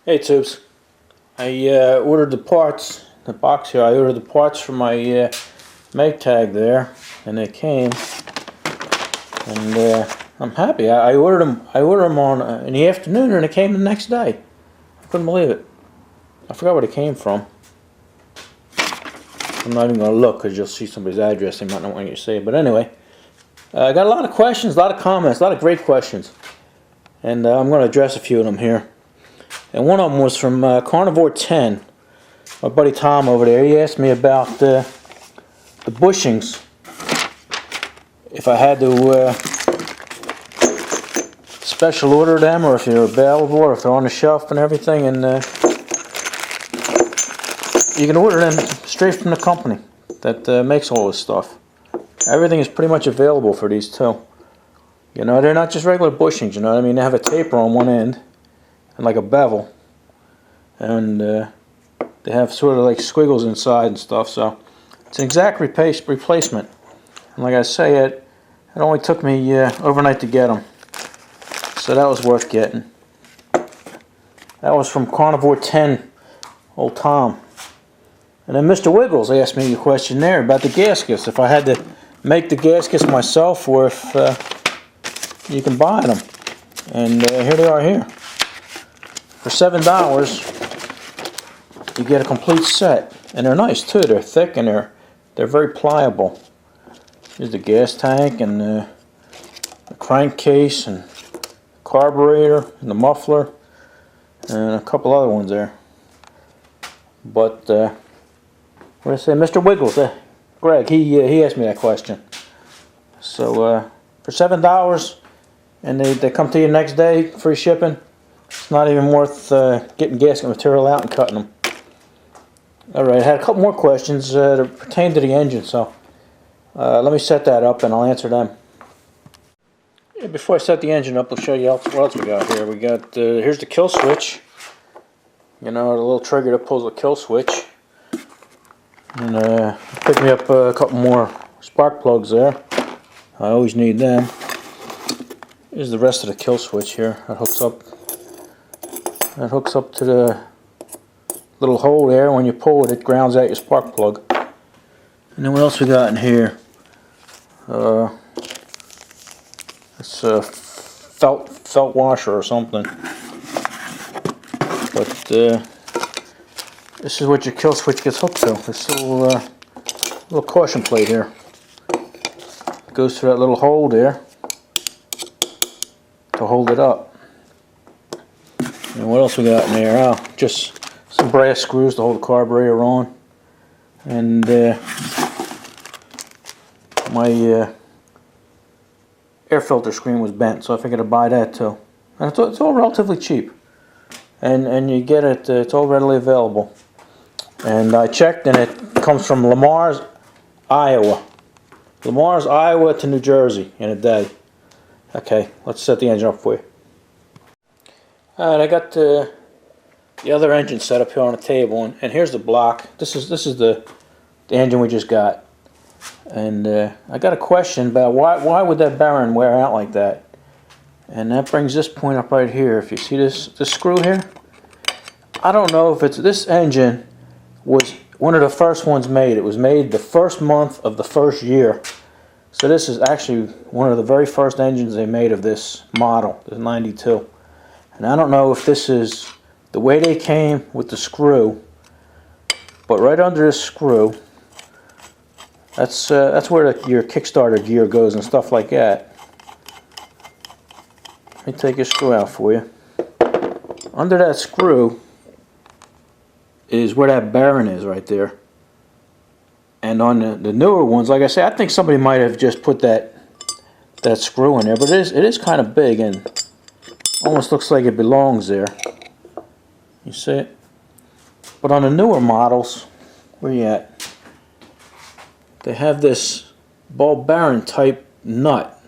Hey tubes, I ordered the parts, the box here. I ordered the parts for my Maytag there, and they came, and I'm happy. I ordered them on in the afternoon, and it came the next day. I couldn't believe it. I forgot where it came from. I'm not even gonna look because you'll see somebody's address. They might not want you to see it, but anyway, I got a lot of questions, a lot of comments, a lot of great questions, and I'm going to address a few of them here. And one of them was from Carnivore 10, my buddy Tom over there. He asked me about the bushings, if I had to special order them, or if they're available, or if they're on the shelf and everything. And you can order them straight from the company that makes all this stuff. Everything is pretty much available for these too. You know, they're not just regular bushings, you know what I mean? They have a taper on one end and like a bevel, and they have sort of like squiggles inside and stuff, so it's an exact replacement. And like I say, it only took me overnight to get them, so that was worth getting. That was from Carnivore 10, old Tom. And then Mr. Wiggles asked me a question there about the gaskets, if I had to make the gaskets myself, or if you can buy them. And here they are here. For $7, you get a complete set, and they're nice too. They're thick and they're very pliable. Here's the gas tank and the crankcase and carburetor and the muffler and a couple other ones there. But what did I say? Mr. Wiggles, Greg, he asked me that question. So for $7, and they come to you next day, free shipping. It's not even worth getting gasket material out and cutting them. Alright, I had a couple more questions that pertain to the engine, so let me set that up and I'll answer them. Yeah, before I set the engine up, I'll show you what else we got here. We got, here's the kill switch. You know, the little trigger that pulls the kill switch. And picked me up a couple more spark plugs there. I always need them. Here's the rest of the kill switch here. That hooks up to the little hole there. When you pull it, it grounds out your spark plug. And then what else we got in here? It's a felt washer or something. But this is what your kill switch gets hooked to. This little caution plate here. It goes through that little hole there to hold it up. And what else we got in there? Oh, just some brass screws to hold the carburetor on. And my air filter screen was bent, so I figured I'd buy that too. And it's all relatively cheap. And you get it, it's all readily available. And I checked, and it comes from Lamar's, Iowa. Lamar's, Iowa to New Jersey in a day. Okay, let's set the engine up for you. Alright, I got the other engine set up here on the table, and here's the block. This is the engine we just got. And I got a question about why would that bearing wear out like that? And that brings this point up right here. If you see this screw here, I don't know if it's this engine was one of the first ones made. It was made the first month of the first year. So this is actually one of the very first engines they made of this model, the 92. And I don't know if this is the way they came with the screw, but right under this screw, that's where your Kickstarter gear goes and stuff like that. Let me take your screw out for you. Under that screw is where that bearing is right there. And on the newer ones, like I say, I think somebody might have just put that screw in there, but it is kind of big and almost looks like it belongs there. You see it? But on the newer models, where you at? They have this ball bearing type nut,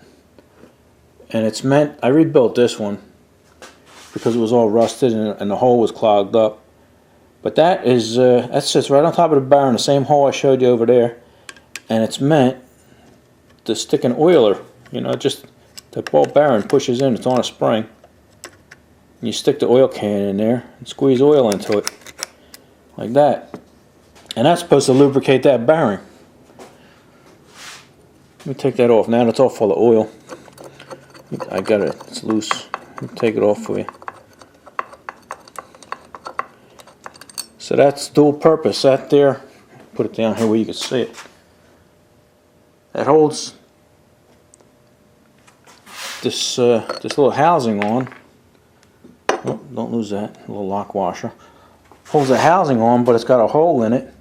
and it's meant. I rebuilt this one because it was all rusted and the hole was clogged up. But that sits right on top of the bearing, the same hole I showed you over there, and it's meant to stick an oiler. You know, just the ball bearing pushes in. It's on a spring. You stick the oil can in there and squeeze oil into it like that, and that's supposed to lubricate that bearing. Let me take that off. Now it's all full of oil. I got it. It's loose. Let me take it off for you. So that's dual purpose. That there, put it down here where you can see it. That holds this little housing on. Oh, don't lose that. A little lock washer. Holds the housing on, but it's got a hole in it,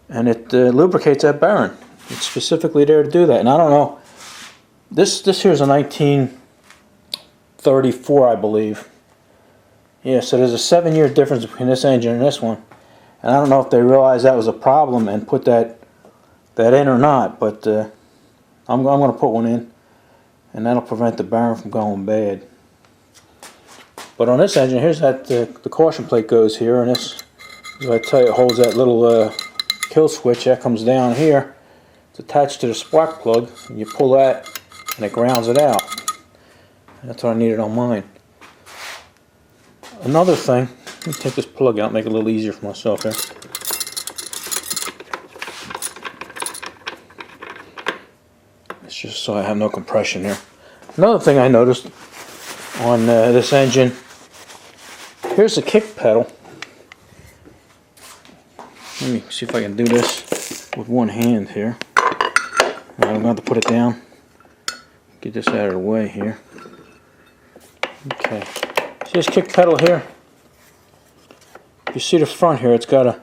and it lubricates that bearing. It's specifically there to do that. And I don't know. This here is a 1934, I believe. Yeah, so there's a 7-year difference between this engine and this one, and I don't know if they realized that was a problem and put that in or not. But I'm going to put one in, and that'll prevent the bearing from going bad. But on this engine, here's that the caution plate goes here, and this, as I tell you, it holds that little kill switch that comes down here. It's attached to the spark plug, and you pull that, and it grounds it out. That's what I needed on mine. Another thing, let me take this plug out, make it a little easier for myself here. It's just so I have no compression here. Another thing I noticed on this engine, here's the kick pedal. Let me see if I can do this with one hand here. I'm going to have to put it down. Get this out of the way here. Okay. See this kick pedal here? You see the front here, it's got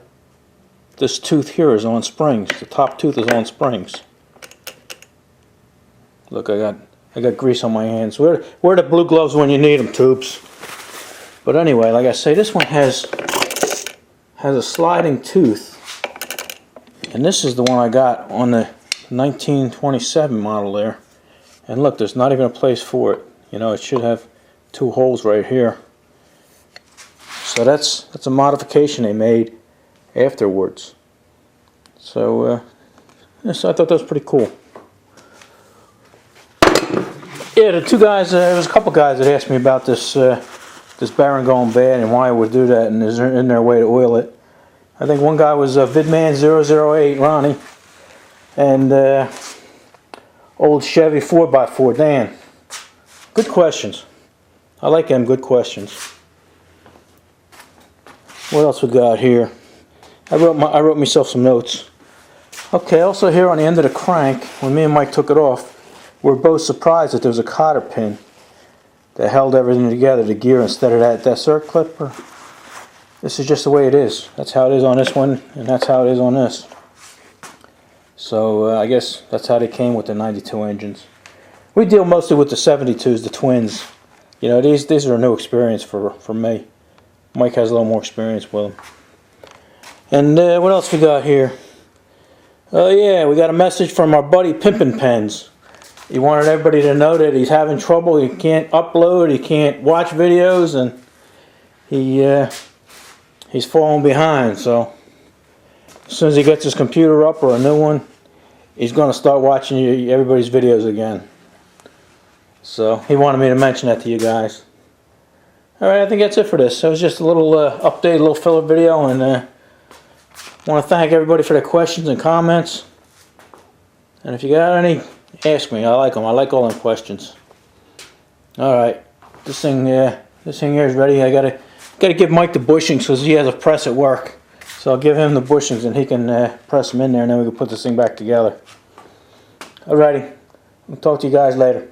this tooth here is on springs. The top tooth is on springs. Look, I got grease on my hands. Wear the blue gloves when you need them, tubes. But anyway, like I say, this one has a sliding tooth, and this is the one I got on the 1927 model there. And look, there's not even a place for it. You know, it should have 2 holes right here. So that's a modification they made afterwards. So yes, I thought that was pretty cool. Yeah, the two guys, there was a couple guys that asked me about this this bearing going bad and why it would do that, and is there a way to oil it. I think one guy was Vidman008, Ronnie, and old Chevy 4x4, Dan. Good questions. I like them, good questions. What else we got here? I wrote myself some notes. Okay, also here on the end of the crank, when me and Mike took it off, we're both surprised that there was a cotter pin that held everything together, the gear, instead of that circ clipper. This is just the way it is. That's how it is on this one, and that's how it is on this. So I guess that's how they came with the 92 engines. We deal mostly with the 72s, the twins. You know, these are a new experience for me. Mike has a little more experience with them. And what else we got here? Oh yeah, we got a message from our buddy Pimpin' Pens. He wanted everybody to know that he's having trouble. He can't upload, he can't watch videos, and he's falling behind. So as soon as he gets his computer up or a new one, he's going to start watching everybody's videos again. So he wanted me to mention that to you guys. Alright, I think that's it for this. So it was just a little update, a little filler video, and I want to thank everybody for their questions and comments. And if you got any, ask me. I like them. I like all them questions. Alright, this thing here is ready. I gotta give Mike the bushings because he has a press at work. So I'll give him the bushings and he can press them in there, and then we can put this thing back together. Alrighty, I'll talk to you guys later.